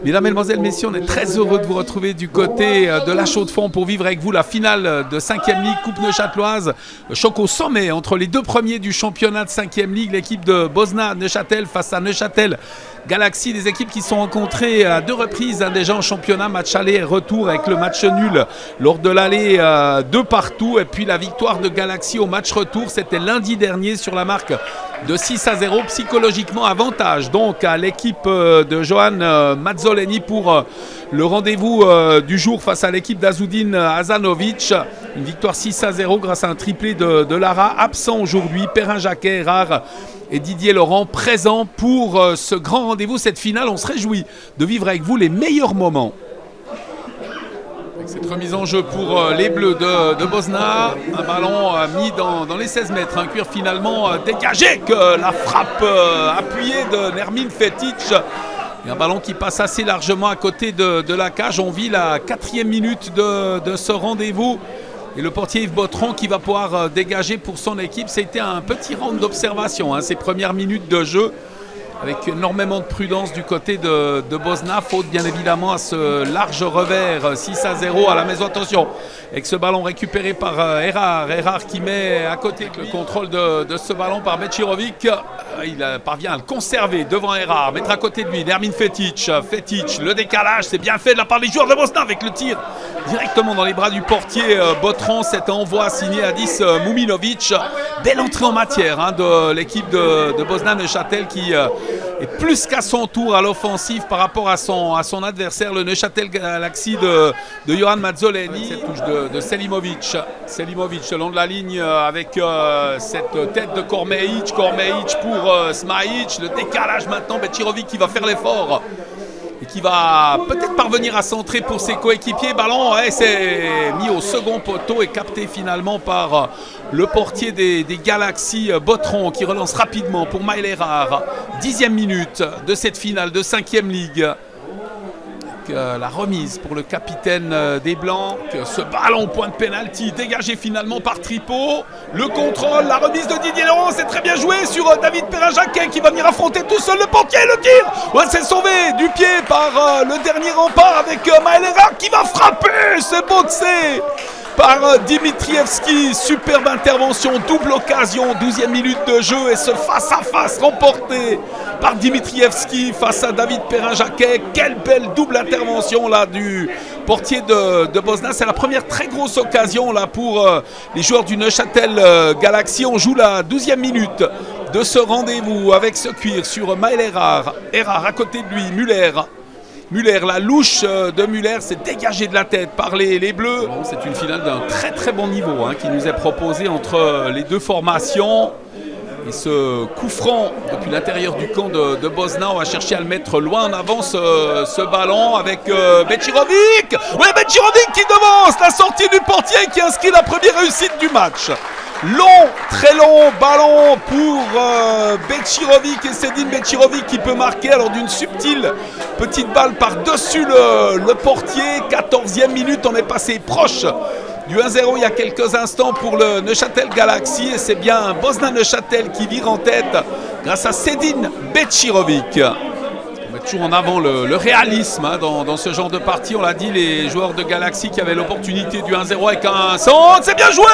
Mesdames, Mesdemoiselles, Messieurs, on est très heureux de vous retrouver du côté de la Chaux-de-Fonds pour vivre avec vous la finale de 5e Ligue Coupe Neuchâteloise. Choc au sommet entre les deux premiers du championnat de 5e Ligue, l'équipe de Bosna-Neuchâtel face à Neuchâtel Galaxy, des équipes qui se sont rencontrées à deux reprises déjà en championnat, match aller et retour avec le match nul lors de l'aller 2-2 et puis la victoire de Galaxy au match retour, c'était lundi dernier sur la marque de 6-0, psychologiquement avantage donc à l'équipe de Johan Mazzoleni pour le rendez-vous du jour face à l'équipe d'Azoudine Hazanovic. Une victoire 6-0 grâce à un triplé de Lara, absent aujourd'hui, Perrin Jacquet, Erard et Didier Laurent présents pour ce grand rendez-vous, cette finale. On se réjouit de vivre avec vous les meilleurs moments. Avec cette remise en jeu pour les Bleus de Bosna, un ballon mis dans les 16 mètres, un cuir finalement dégagé que la frappe appuyée de Nermin Fetic. Et un ballon qui passe assez largement à côté de la cage. On vit la 4e minute de ce rendez-vous. Et le portier Yves Botron qui va pouvoir dégager pour son équipe. C'était un petit round d'observation, ces premières minutes de jeu, avec énormément de prudence du côté de Bosna. Faute bien évidemment à ce large revers 6-0 à la maison. Attention, avec ce ballon récupéré par Erard qui met à côté le contrôle de ce ballon par Becirovic. Il parvient à le conserver devant Erard, mettre à côté de lui Nermin Fetic, le décalage, c'est bien fait de la part des joueurs de Bosna avec le tir directement dans les bras du portier Botron. Cet envoi signé Adis Muminovic. Belle entrée en matière de l'équipe de Bosna-Neuchâtel qui est plus qu'à son tour à l'offensive par rapport à son adversaire, le Neuchâtel Galaxy de Johan Mazzoleni. Cette touche de Selimovic le long de la ligne avec cette tête de Kormeic pour Smajic. Le décalage maintenant, Becirovic qui va faire l'effort et qui va peut-être parvenir à centrer pour ses coéquipiers. Ballon c'est mis au second poteau et capté finalement par le portier des Galaxies, Botron, qui relance rapidement pour Maël Erard. 10e minute de cette finale de 5e Ligue. La remise pour le capitaine des Blancs, ce ballon au point de pénalty dégagé finalement par Tripot, le contrôle, la remise de Didier Laurent, c'est très bien joué sur David Perrin-Jacquet qui va venir affronter tout seul le portier, le tir, c'est sauvé du pied par le dernier rempart avec Maël Erard qui va frapper, c'est boxé par Dimitrievski. Superbe intervention, double occasion, 12e minute de jeu et ce face-à-face remporté par Dimitrievski face à David Perrin-Jacquet. Quelle belle double intervention là du portier de Bosna. C'est la première très grosse occasion là pour les joueurs du Neuchâtel Galaxy. On joue la 12e minute de ce rendez-vous avec ce cuir sur Maël Erard. Erard à côté de lui, Muller, la louche de Muller s'est dégagée de la tête par les Bleus. C'est une finale d'un très très bon niveau qui nous est proposée entre les deux formations. Et ce coup franc depuis l'intérieur du camp de Bosna, on va chercher à le mettre loin en avant ce ballon avec Becirovic. Oui, Becirovic qui devance la sortie du portier qui inscrit la première réussite du match. Long, très long ballon pour Becirovic et Sedin Becirovic qui peut marquer alors d'une subtile petite balle par-dessus le portier. 14e minute, on est passé proche du 1-0 il y a quelques instants pour le Neuchâtel Galaxy et c'est bien Bosna-Neuchâtel qui vire en tête grâce à Sedin Becirovic. On met toujours en avant le réalisme dans ce genre de partie. On l'a dit, les joueurs de Galaxy qui avaient l'opportunité du 1-0 avec un centre. C'est bien joué,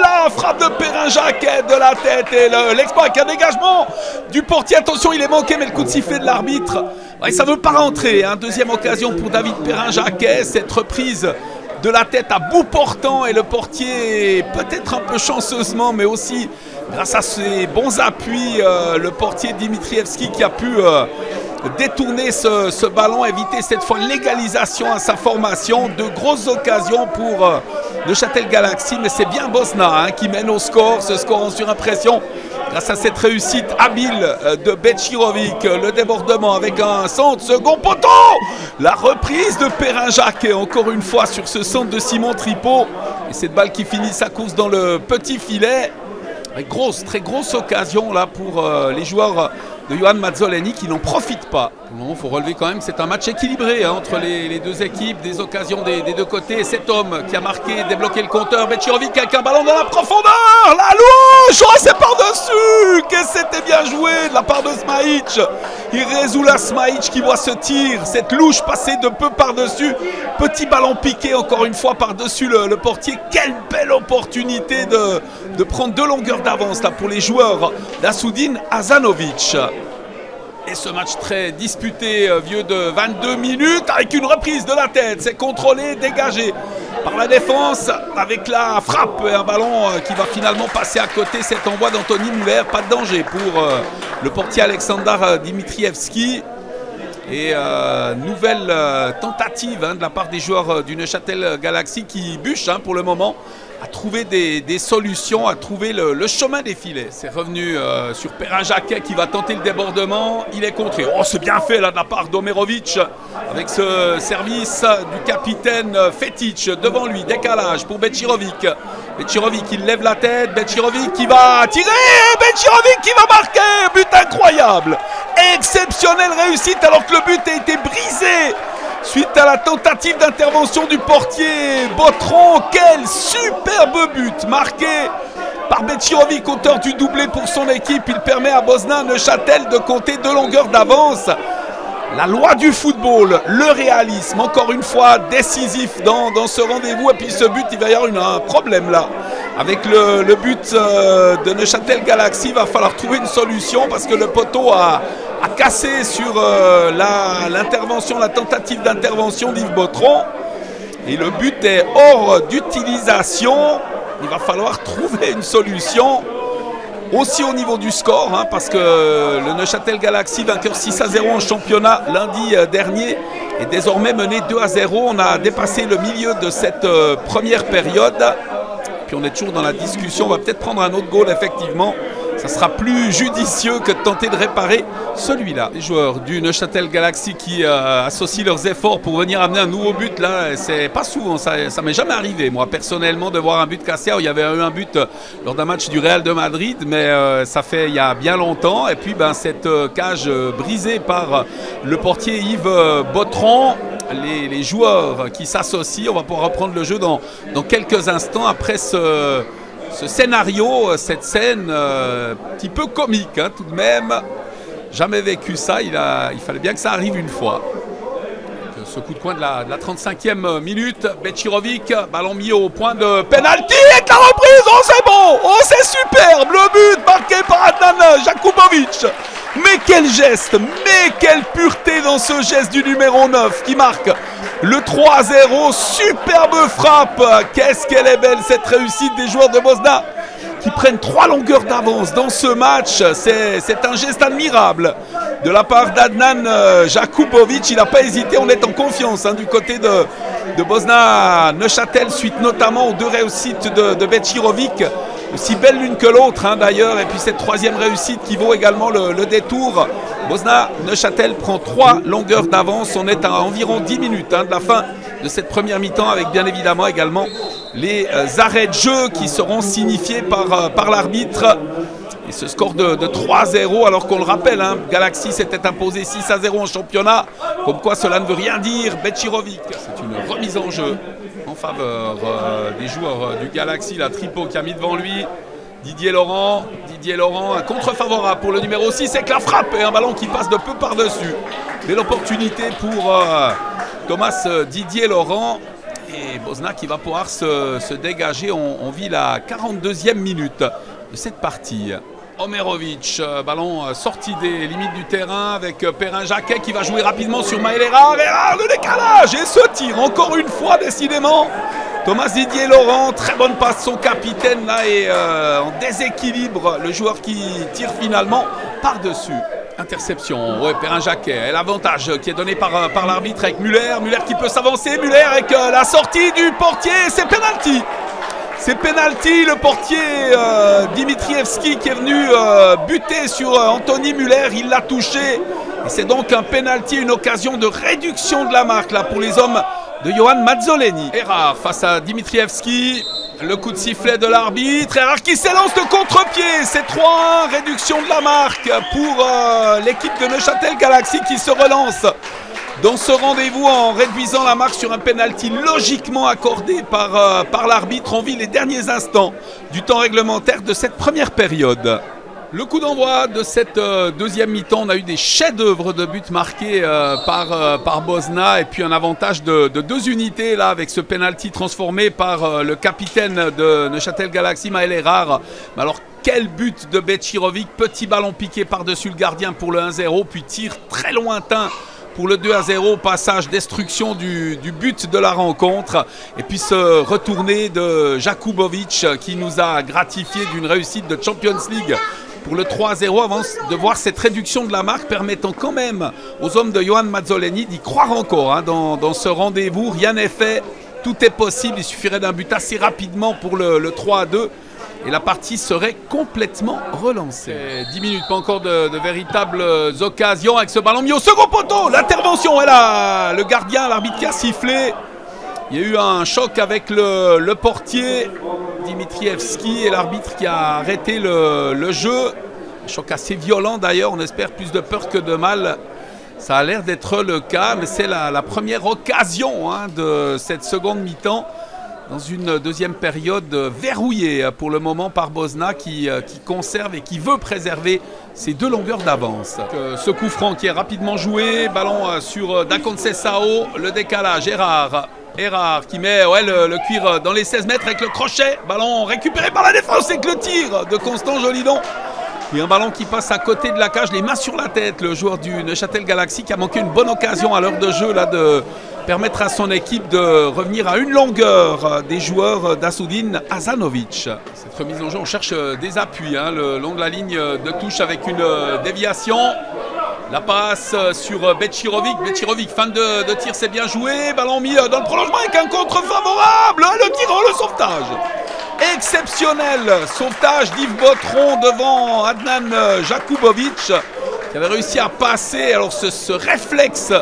la frappe de Perrin-Jacquet de la tête et l'exploit avec un dégagement du portier. Attention, il est manqué, mais le coup de sifflet de l'arbitre, ça ne veut pas rentrer. Deuxième occasion pour David Perrin-Jacquet, cette reprise de la tête à bout portant et le portier peut-être un peu chanceusement mais aussi grâce à ses bons appuis, le portier Dimitrievski qui a pu détourner ce ballon, éviter cette fois l'égalisation à sa formation. De grosses occasions pour Neuchâtel Galaxy, mais c'est bien Bosna qui mène au score, ce score en surimpression grâce à cette réussite habile de Becirovic. Le débordement avec un centre, second poteau, la reprise de Perrin-Jacquet encore une fois sur ce centre de Simon Tripot et cette balle qui finit sa course dans le petit filet. Très grosse occasion là pour les joueurs de Johan Mazzoleni qui n'en profitent pas. Pour le moment, il faut relever quand même que c'est un match équilibré entre les deux équipes, des occasions des deux côtés. Et cet homme qui a marqué, débloqué le compteur, Becirovic avec un ballon dans la profondeur, la louche, c'est par-dessus, que c'était bien joué de la part de Smajic. Irezulla Smajic qui voit ce tir, cette louche passer de peu par-dessus. Petit ballon piqué encore une fois par-dessus le portier. Quelle belle opportunité de prendre 2 longueurs d'avance là pour les joueurs d'Assoudine Hazanovic. Et ce match très disputé, vieux de 22 minutes, avec une reprise de la tête. C'est contrôlé, dégagé par la défense, avec la frappe et un ballon qui va finalement passer à côté. Cet envoi d'Anthony Muller, pas de danger pour le portier Alexander Dimitrievski. Et nouvelle tentative de la part des joueurs du Neuchâtel Galaxy qui bûchent pour le moment à trouver des solutions, à trouver le chemin des filets. C'est revenu sur Perrin Jacquet qui va tenter le débordement. Il est contré. Oh, c'est bien fait là de la part d'Omerovic avec ce service du capitaine Fetic devant lui. Décalage pour Bečirović. Bečirović qui lève la tête. Bečirović qui va tirer. Bečirović qui va marquer. But incroyable. Exceptionnelle réussite alors que le but a été brisé suite à la tentative d'intervention du portier Botron. Quel superbe but marqué par Bečirović, auteur du doublé pour son équipe. Il permet à Bosna Neuchâtel de compter 2 longueurs d'avance. La loi du football, le réalisme, encore une fois décisif dans ce rendez-vous. Et puis ce but, il va y avoir un problème là. Avec le but de Neuchâtel Galaxy, il va falloir trouver une solution parce que le poteau a cassé sur l'intervention, la tentative d'intervention d'Yves Botron. Et le but est hors d'utilisation. Il va falloir trouver une solution. Aussi au niveau du score, parce que le Neuchâtel Galaxy, vainqueur 6-0 en championnat lundi dernier, est désormais mené 2-0. On a dépassé le milieu de cette première période. Puis on est toujours dans la discussion. On va peut-être prendre un autre goal, effectivement. Ça sera plus judicieux que de tenter de réparer celui-là. Les joueurs du Neuchâtel Galaxy qui associent leurs efforts pour venir amener un nouveau but, là, c'est pas souvent, ça m'est jamais arrivé, moi, personnellement, de voir un but cassé. Il y avait eu un but lors d'un match du Real de Madrid, mais ça fait il y a bien longtemps. Et puis, cette cage brisée par le portier Yves Botron. Les joueurs qui s'associent, on va pouvoir reprendre le jeu dans quelques instants après ce scénario, cette scène un petit peu comique tout de même. Jamais vécu ça, il fallait bien que ça arrive une fois. Ce coup de coin de la 35e minute, Bečirović, ballon mis au point de pénalty et la reprise, oh c'est bon, oh c'est superbe, le but marqué par Adnan Jakubovic. Mais quel geste, mais quelle pureté dans ce geste du numéro 9 qui marque le 3-0, superbe frappe. Qu'est-ce qu'elle est belle cette réussite des joueurs de Bosna qui prennent 3 longueurs d'avance dans ce match. C'est un geste admirable de la part d'Adnan Jakubovic. Il n'a pas hésité, on est en confiance du côté de Bosna Neuchâtel, suite notamment aux 2 réussites de Bečirović. Aussi belle l'une que l'autre d'ailleurs, et puis cette 3e réussite qui vaut également le détour. Bosna Neuchâtel prend 3 longueurs d'avance. On est à environ 10 minutes de la fin de cette première mi-temps, avec bien évidemment également les arrêts de jeu qui seront signifiés par l'arbitre. Et ce score de 3-0, alors qu'on le rappelle, Galaxy s'était imposé 6-0 en championnat, comme quoi cela ne veut rien dire. Bečirović, c'est une remise en jeu en faveur des joueurs du Galaxy. La Tripo qui a mis devant lui Didier Laurent, un contre favorable pour le numéro 6 avec la frappe et un ballon qui passe de peu par-dessus. Belle opportunité pour Thomas Didier Laurent. Et Bosna qui va pouvoir se dégager. On vit la 42e minute de cette partie. Omerovic, ballon sorti des limites du terrain avec Perrin Jacquet qui va jouer rapidement sur Maël Errard. Errard, le décalage et ce tir, encore une fois décidément. Thomas Didier Laurent, très bonne passe, son capitaine là est en déséquilibre. Le joueur qui tire finalement par-dessus. Interception, ouais, Perrin Jacquet, l'avantage qui est donné par l'arbitre avec Muller. Muller qui peut s'avancer, Muller avec la sortie du portier, c'est penalty. C'est penalty, le portier Dimitrievski qui est venu buter sur Anthony Muller, il l'a touché. Et c'est donc un penalty, une occasion de réduction de la marque là pour les hommes de Johan Mazzoleni. Errard face à Dimitrievski, le coup de sifflet de l'arbitre. Errard qui s'élance de contre-pied, c'est 3-1, réduction de la marque pour l'équipe de Neuchâtel Galaxy qui se relance dans ce rendez-vous en réduisant la marque sur un penalty logiquement accordé par l'arbitre. On vit les derniers instants du temps réglementaire de cette première période. Le coup d'envoi de cette deuxième mi-temps, on a eu des chefs-d'œuvre de buts marqués par Bosna et puis un avantage de 2 unités là avec ce penalty transformé par le capitaine de Neuchâtel Galaxy, Maël Errard. Mais alors quel but de Bečirović, petit ballon piqué par-dessus le gardien pour le 1-0, puis tir très lointain pour le 2-0, passage, destruction du but de la rencontre. Et puis ce retourné de Jakubovic qui nous a gratifié d'une réussite de Champions League pour le 3-0 avant de voir cette réduction de la marque permettant quand même aux hommes de Johan Mazzoleni d'y croire encore dans ce rendez-vous. Rien n'est fait, tout est possible, il suffirait d'un but assez rapidement pour le 3-2 et la partie serait complètement relancée. 10 minutes, pas encore de véritables occasions avec ce ballon mis au second poteau. L'intervention est là, le gardien, l'arbitre qui a sifflé. Il y a eu un choc avec le portier Dimitrievski et l'arbitre qui a arrêté le jeu. Un choc assez violent d'ailleurs, on espère plus de peur que de mal. Ça a l'air d'être le cas, mais c'est la première occasion de cette seconde mi-temps dans une deuxième période verrouillée pour le moment par Bosna qui conserve et qui veut préserver ses 2 longueurs d'avance. Ce coup franc qui est rapidement joué, ballon sur Daconcesao, le décalage, Errard qui met le cuir dans les 16 mètres avec le crochet. Ballon récupéré par la défense avec le tir de Constant Jolidon. Et un ballon qui passe à côté de la cage, les mains sur la tête. Le joueur du Neuchâtel Galaxy qui a manqué une bonne occasion à l'heure de jeu là, de permettre à son équipe de revenir à une longueur des joueurs d'Assoudine Hazanovic. Cette remise en jeu, on cherche des appuis le long de la ligne de touche avec une déviation. La passe sur Bečirović. Bečirović, fin de tir, c'est bien joué. Ballon mis dans le prolongement avec un contre favorable. Le tir, le sauvetage. Exceptionnel sauvetage d'Yves Botteron devant Adnan Jakubovic qui avait réussi à passer. Alors ce réflexe,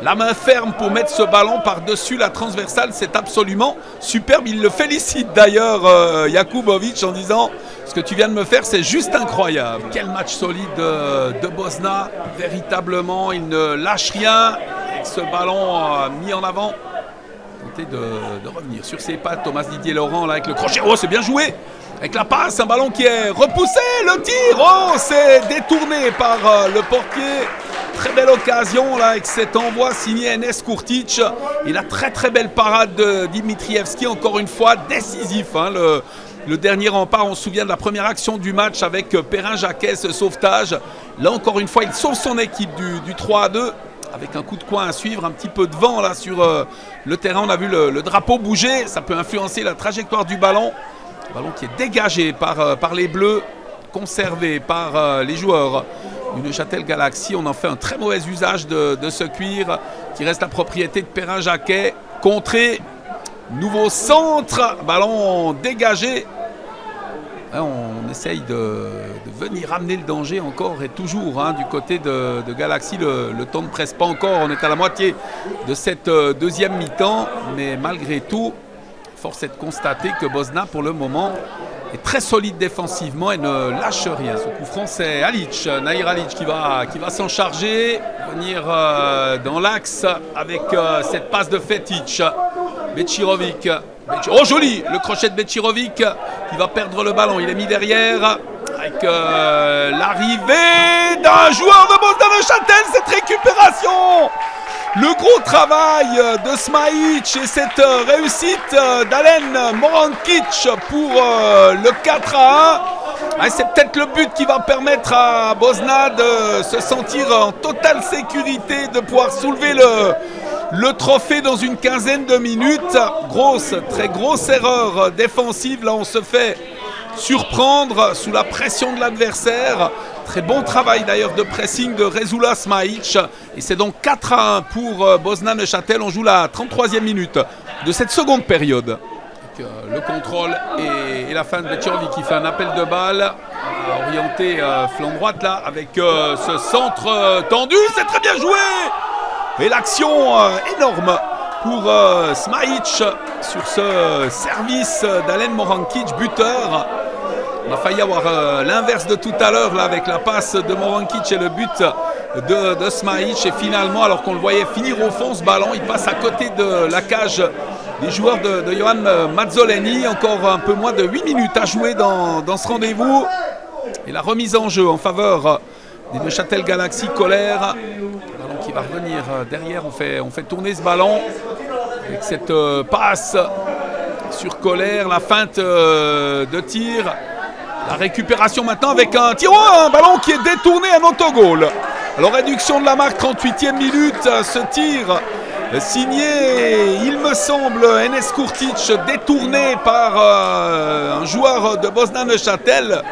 la main ferme pour mettre ce ballon par-dessus la transversale, c'est absolument superbe. Il le félicite d'ailleurs Jakubovic en disant: ce que tu viens de me faire, c'est juste incroyable. Quel match solide de Bosna, véritablement, il ne lâche rien. Avec ce ballon mis en avant, tenter de revenir sur ses pattes. Thomas Didier Laurent là avec le crochet, c'est bien joué. Avec la passe, un ballon qui est repoussé, le tir, c'est détourné par le portier. Très belle occasion là avec cet envoi signé Enes Kurtic. Et la très belle parade de Dimitrievski, encore une fois décisif. Le dernier rempart, on se souvient de la première action du match avec Perrin-Jacquet, ce sauvetage. Là encore une fois, il sauve son équipe du 3-2 avec un coup de coin à suivre, un petit peu de vent là sur le terrain. On a vu le drapeau bouger, ça peut influencer la trajectoire du ballon. Le ballon qui est dégagé par les Bleus, conservé par les joueurs du Neuchâtel Galaxy. On en fait un très mauvais usage de ce cuir qui reste la propriété de Perrin-Jacquet. Contré, nouveau centre, ballon dégagé. On essaye de venir amener le danger encore et toujours du côté de Galaxy. Le temps ne presse pas encore, on est à la moitié de cette deuxième mi-temps. Mais malgré tout, force est de constater que Bosna pour le moment est très solide défensivement et ne lâche rien. Ce coup franc, c'est Alic, Nahir Alic qui va s'en charger, venir dans l'axe avec cette passe de Fetic. Bečirović. Oh joli, le crochet de Bečirović qui va perdre le ballon. Il est mis derrière avec l'arrivée d'un joueur de Bosna Neuchâtel. Cette récupération, le gros travail de Smajić et cette réussite d'Alen Morankic pour le 4-1. C'est peut-être le but qui va permettre à Bosna de se sentir en totale sécurité, de pouvoir soulever le trophée dans une quinzaine de minutes. Très grosse erreur défensive. Là, on se fait surprendre sous la pression de l'adversaire. Très bon travail d'ailleurs de pressing de Rezula Smajić. Et c'est donc 4-1 pour Bosna Neuchâtel. On joue la 33e minute de cette seconde période. Avec, le contrôle et la fin de Bečirović qui fait un appel de balle orienté flanc droite là avec ce centre tendu. C'est très bien joué. Et l'action énorme pour Smajić sur ce service d'Alen Morankic, buteur. On a failli avoir l'inverse de tout à l'heure là avec la passe de Morankic et le but de Smajić. Et finalement, alors qu'on le voyait finir au fond ce ballon, il passe à côté de la cage des joueurs de Johan Mazzoleni. Encore un peu moins de 8 minutes à jouer dans ce rendez-vous. Et la remise en jeu en faveur des Neuchâtel Galaxy. Colère, le ballon qui va revenir derrière, on fait tourner ce ballon avec cette passe sur Colère, la feinte de tir, la récupération maintenant avec un tir, un ballon qui est détourné, un autogol. Alors réduction de la marque, 38e minute, ce tir signé, il me semble, Enes Kurtic, détourné par un joueur de Bosna-Neuchâtel.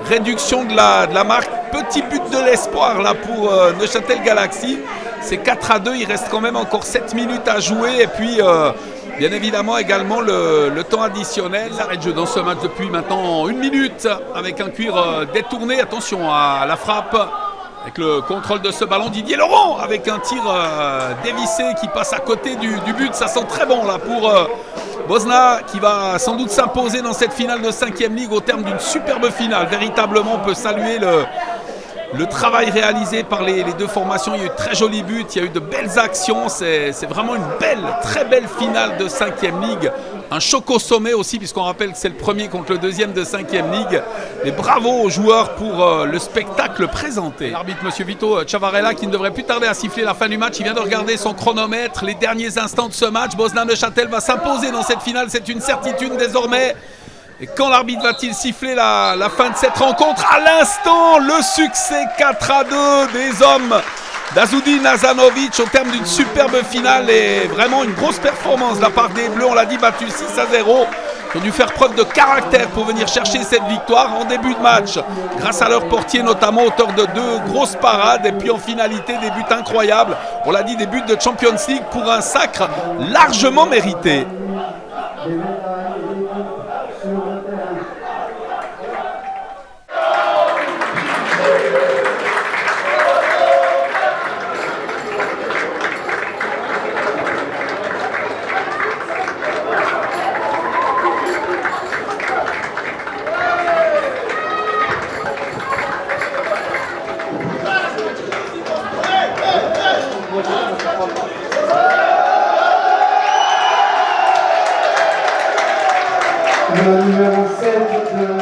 Réduction de la marque, petit but de l'espoir là pour Neuchâtel Galaxy. C'est 4-2, il reste quand même encore 7 minutes à jouer. Et puis, bien évidemment, également le temps additionnel. Arrêt de jeu dans ce match depuis maintenant 1 minute avec un cuir détourné. Attention à la frappe. Avec le contrôle de ce ballon, Didier Laurent avec un tir dévissé qui passe à côté du but. Ça sent très bon là pour Bosna qui va sans doute s'imposer dans cette finale de 5e Ligue au terme d'une superbe finale. Véritablement, on peut saluer le travail réalisé par les deux formations. Il y a eu de très jolis buts, il y a eu de belles actions. C'est vraiment une belle, très belle finale de 5e Ligue. Un choc au sommet aussi, puisqu'on rappelle que c'est le premier contre le deuxième de 5e Ligue. Et bravo aux joueurs pour le spectacle présenté. L'arbitre, M. Vito Chavarella, qui ne devrait plus tarder à siffler la fin du match. Il vient de regarder son chronomètre. Les derniers instants de ce match. Bosna-Neuchâtel va s'imposer dans cette finale. C'est une certitude désormais. Et quand l'arbitre va-t-il siffler la fin de cette rencontre? À l'instant, le succès 4-2 des hommes d'Azoudine Hazanovic au terme d'une superbe finale et vraiment une grosse performance de la part des Bleus. On l'a dit, battu 6-0. Ils ont dû faire preuve de caractère pour venir chercher cette victoire en début de match, grâce à leur portier notamment, auteur de 2 grosses parades, et puis en finalité des buts incroyables. On l'a dit, des buts de Champions League pour un sacre largement mérité. Le numéro 7 de